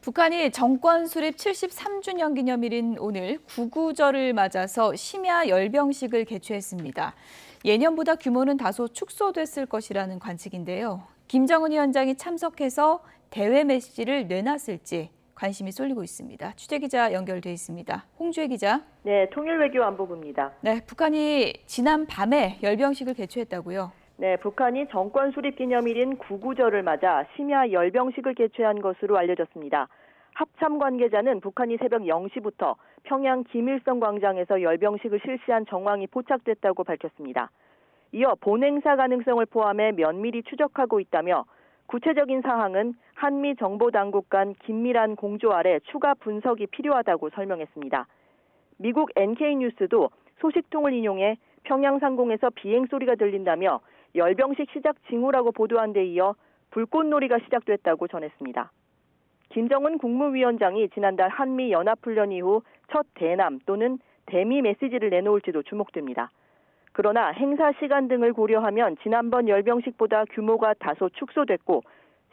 북한이 정권 수립 73주년 기념일인 오늘 구구절을 맞아서 심야 열병식을 개최했습니다. 예년보다 규모는 다소 축소됐을 것이라는 관측인데요. 김정은 위원장이 참석해서 대외 메시지를 내놨을지 관심이 쏠리고 있습니다. 취재기자 연결돼 있습니다. 홍주혜 기자. 네, 통일외교안보부입니다. 네, 북한이 지난 밤에 열병식을 개최했다고요? 네, 북한이 정권 수립 기념일인 구구절을 맞아 심야 열병식을 개최한 것으로 알려졌습니다. 합참 관계자는 북한이 새벽 0시부터 평양 김일성 광장에서 열병식을 실시한 정황이 포착됐다고 밝혔습니다. 이어 본행사 가능성을 포함해 면밀히 추적하고 있다며 구체적인 사항은 한미 정보당국 간 긴밀한 공조 아래 추가 분석이 필요하다고 설명했습니다. 미국 NK뉴스도 소식통을 인용해 평양 상공에서 비행 소리가 들린다며 열병식 시작 징후라고 보도한 데 이어 불꽃놀이가 시작됐다고 전했습니다. 김정은 국무위원장이 지난달 한미 연합훈련 이후 첫 대남 또는 대미 메시지를 내놓을지도 주목됩니다. 그러나 행사 시간 등을 고려하면 지난번 열병식보다 규모가 다소 축소됐고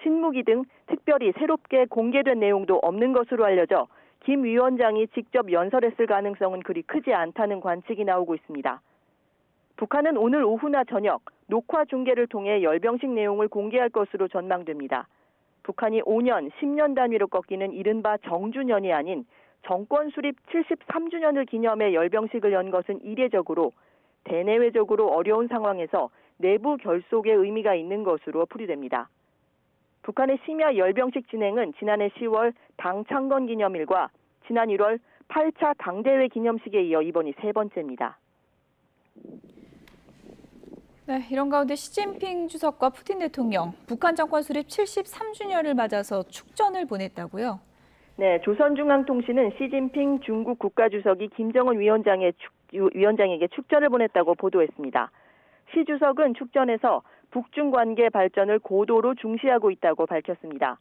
신무기 등 특별히 새롭게 공개된 내용도 없는 것으로 알려져 김 위원장이 직접 연설했을 가능성은 그리 크지 않다는 관측이 나오고 있습니다. 북한은 오늘 오후나 저녁 녹화 중계를 통해 열병식 내용을 공개할 것으로 전망됩니다. 북한이 5년, 10년 단위로 꺾이는 이른바 정주년이 아닌 정권 수립 73주년을 기념해 열병식을 연 것은 이례적으로 대내외적으로 어려운 상황에서 내부 결속의 의미가 있는 것으로 풀이됩니다. 북한의 심야 열병식 진행은 지난해 10월 당 창건 기념일과 지난 1월 8차 당대회 기념식에 이어 이번이 세 번째입니다. 네, 이런 가운데 시진핑 주석과 푸틴 대통령, 북한 정권 수립 73주년을 맞아서 축전을 보냈다고요? 네, 조선중앙통신은 시진핑 중국 국가주석이 김정은 위원장에게 축전을 보냈다고 보도했습니다. 시 주석은 축전에서 북중 관계 발전을 고도로 중시하고 있다고 밝혔습니다.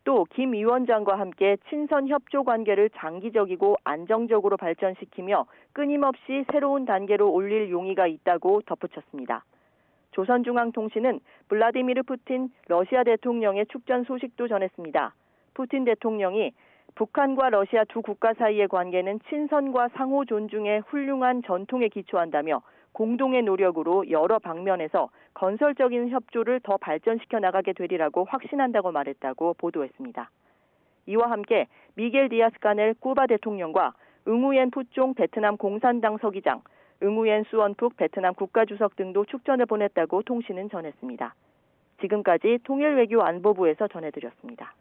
또 김 위원장과 함께 친선 협조 관계를 장기적이고 안정적으로 발전시키며 끊임없이 새로운 단계로 올릴 용의가 있다고 덧붙였습니다. 조선중앙통신은 블라디미르 푸틴 러시아 대통령의 축전 소식도 전했습니다. 푸틴 대통령이 북한과 러시아 두 국가 사이의 관계는 친선과 상호 존중의 훌륭한 전통에 기초한다며 공동의 노력으로 여러 방면에서 건설적인 협조를 더 발전시켜 나가게 되리라고 확신한다고 말했다고 보도했습니다. 이와 함께 미겔 디아스 카넬 쿠바 대통령과 응우옌 푸총 베트남 공산당 서기장, 응우옌 수원푹 베트남 국가주석 등도 축전을 보냈다고 통신은 전했습니다. 지금까지 통일외교안보부에서 전해드렸습니다.